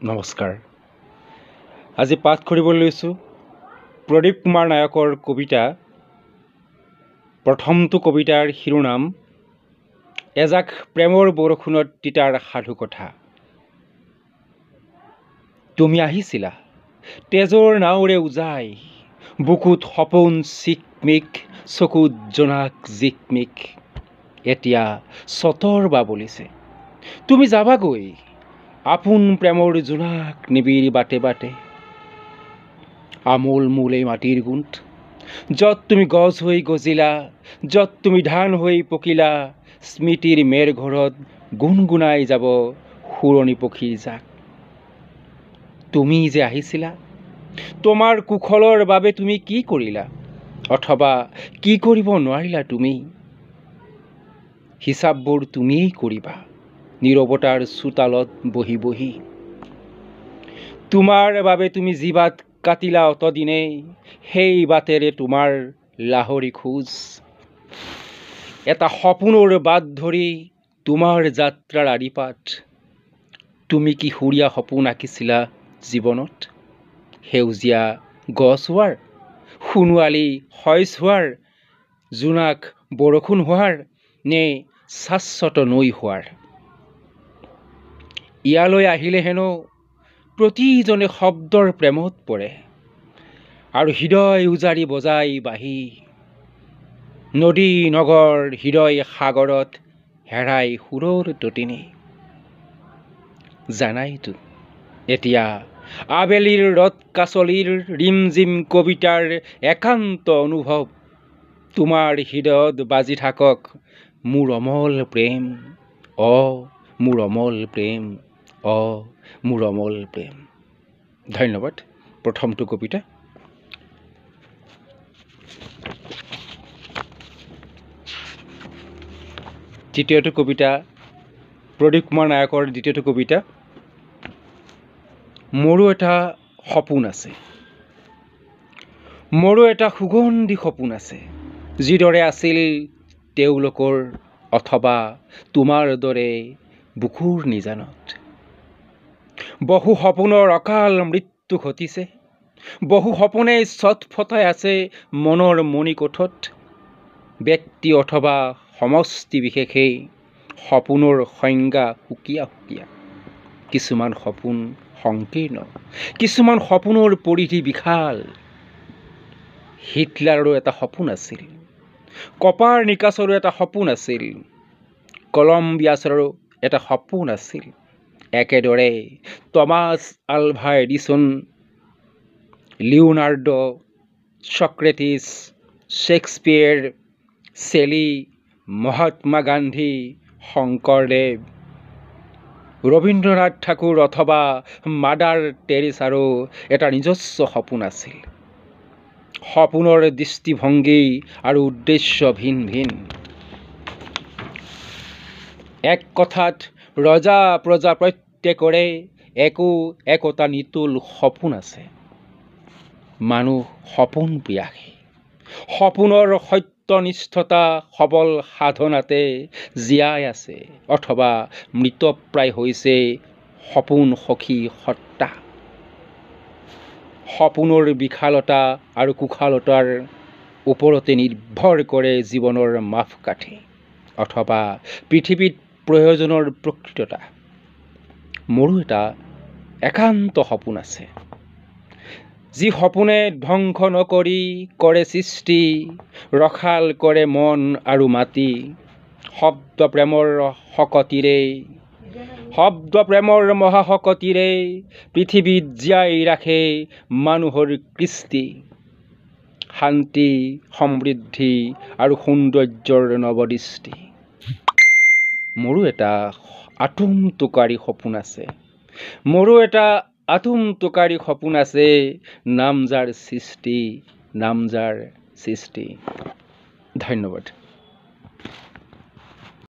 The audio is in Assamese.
নমস্কাৰ। আজি পাঠ কৰিবলৈ লৈছোঁ প্ৰদীপ কুমাৰ নায়কৰ কবিতা। প্ৰথমটো কবিতাৰ শিৰোনাম এজাক প্ৰেমৰ বৰষুণত তিতাৰ সাধু কথা। তুমি আহিছিলা তেজৰ নাওৰে উজাই, বুকুত সপোন চিকমিক, চকুত জোনাক জিকমিক। এতিয়া চতৰ বা বলিছে, তুমি যাবাগৈ আপোন প্ৰেমৰ জোনাক নিবিড় বাটে বাটে। আমোল মূল এই মাটিৰ গোন্ধ, য'ত তুমি গছ হৈ গজিলা, য'ত তুমি ধান হৈ পকিলা। স্মৃতিৰ মেৰ ঘৰত গুণগুণাই যাব শুৱনি পক্ষীৰ জাক। তুমি যে আহিছিলা, তোমাৰ কুশলৰ বাবে তুমি কি কৰিলা, অথবা কি কৰিব নোৱাৰিলা তুমি। হিচাপবোৰ তুমিয়েই কৰিবা নীৰৱতাৰ চোতালত বহি বহি। তোমাৰ বাবে তুমি যি বাট কাটিলা অতদিনে, সেই বাটেৰে তোমাৰ লাহৰি খোজ। এটা সপোনৰ বাট ধৰি তোমাৰ যাত্ৰাৰ আদিপাঠ। তুমি কি সুৰীয়া সপোন আঁকিছিলা জীৱনত, সেউজীয়া গছ হোৱাৰ, সোণোৱালী শইচ হোৱাৰ, জোনাক বৰষুণ হোৱাৰ, নে শাশ্বত নৈ হোৱাৰ। ইয়ালৈ আহিলে হেনো প্ৰতিজনে শব্দৰ প্ৰেমত পৰে, আৰু হৃদয় উজাৰি বজাই বাঁহী। নদী নগৰ হৃদয় সাগৰত হেৰাই সুৰৰ ততিনী। জানাইতো এতিয়া আবেলিৰ ৰদ কাছলিৰ ৰিমজিম কবিতাৰ একান্ত অনুভৱ। তোমাৰ হৃদয়ত বাজি থাকক মোৰ অমল প্ৰেম, মোৰ অমল প্ৰেম, মোৰ অমল প্ৰেম। ধন্যবাদ। প্ৰথমটো কবিতা। দ্বিতীয়টো কবিতা প্ৰদীপ কুমাৰ নায়কৰ দ্বিতীয়টো কবিতা। মোৰো এটা সপোন আছে, মোৰো এটা সুগন্ধি সপোন আছে, যিদৰে আছিল তেওঁলোকৰ অথবা তোমাৰ দৰে বুকুৰ নিজানত। বহু সপোনৰ অকাল মৃত্যু ঘটিছে, বহু সপোনে ছটফটাই আছে মনৰ মণিকোঠত। ব্যক্তি অথবা সমষ্টি বিশেষে সপোনৰ সংজ্ঞা সুকীয়া সুকীয়া। কিছুমান সপোন সংকীৰ্ণ, কিছুমান সপোনৰ পৰিধি বিশাল। হিটলাৰৰো এটা সপোন আছিল, কপাৰনিকাছৰো এটা সপোন আছিল, কলম্বিয়াছৰো এটা সপোন আছিল। একেদৰে Thomas Alva Edison, Leonard, Socrates, Shakespeare, Shelley, Mahatma Gandhi, Sankardev, Rabindranath Thakur অথবা মাদাৰ টেৰেছাৰো এটা নিজস্ব সপোন আছিল। সপোনৰ দৃষ্টিভংগী আৰু উদ্দেশ্য ভিন ভিন। এক কথাত ৰজা প্ৰজা প্ৰত্যেকৰে একো একোটা নিতুল সপোন আছে। মানুহ সপোন প্ৰিয়াসী, সপোনৰ সত্যনিষ্ঠতা সবল সাধনাতে জীয়াই আছে, অথবা মৃতপ্ৰায় হৈছে সপোন সখী সত্তা। সপোনৰ বিশালতা আৰু কুশলতাৰ ওপৰতে নিৰ্ভৰ কৰে জীৱনৰ মাপকাঠি, অথবা পৃথিৱীত প্ৰয়োজনৰ প্ৰকৃততা। মোৰো এটা একান্ত সপোন আছে, যি সপোনে ধ্বংস নকৰি কৰে সৃষ্টি, ৰসাল কৰে মন আৰু মাটি। শব্দ প্ৰেমৰ শকতিৰে, শব্দ প্ৰেমৰ মহাশকতিৰে পৃথিৱীত জীয়াই ৰাখে মানুহৰ কৃষ্টি। শান্তি, সমৃদ্ধি আৰু সৌন্দৰ্যৰ নৱদৃষ্টি। মোৰো এটা আটোমটোকাৰী সপোন আছে, মোৰো এটা আটোমটোকাৰী সপোন আছে, নাম যাৰ সৃষ্টি, নাম যাৰ সৃষ্টি। ধন্যবাদ।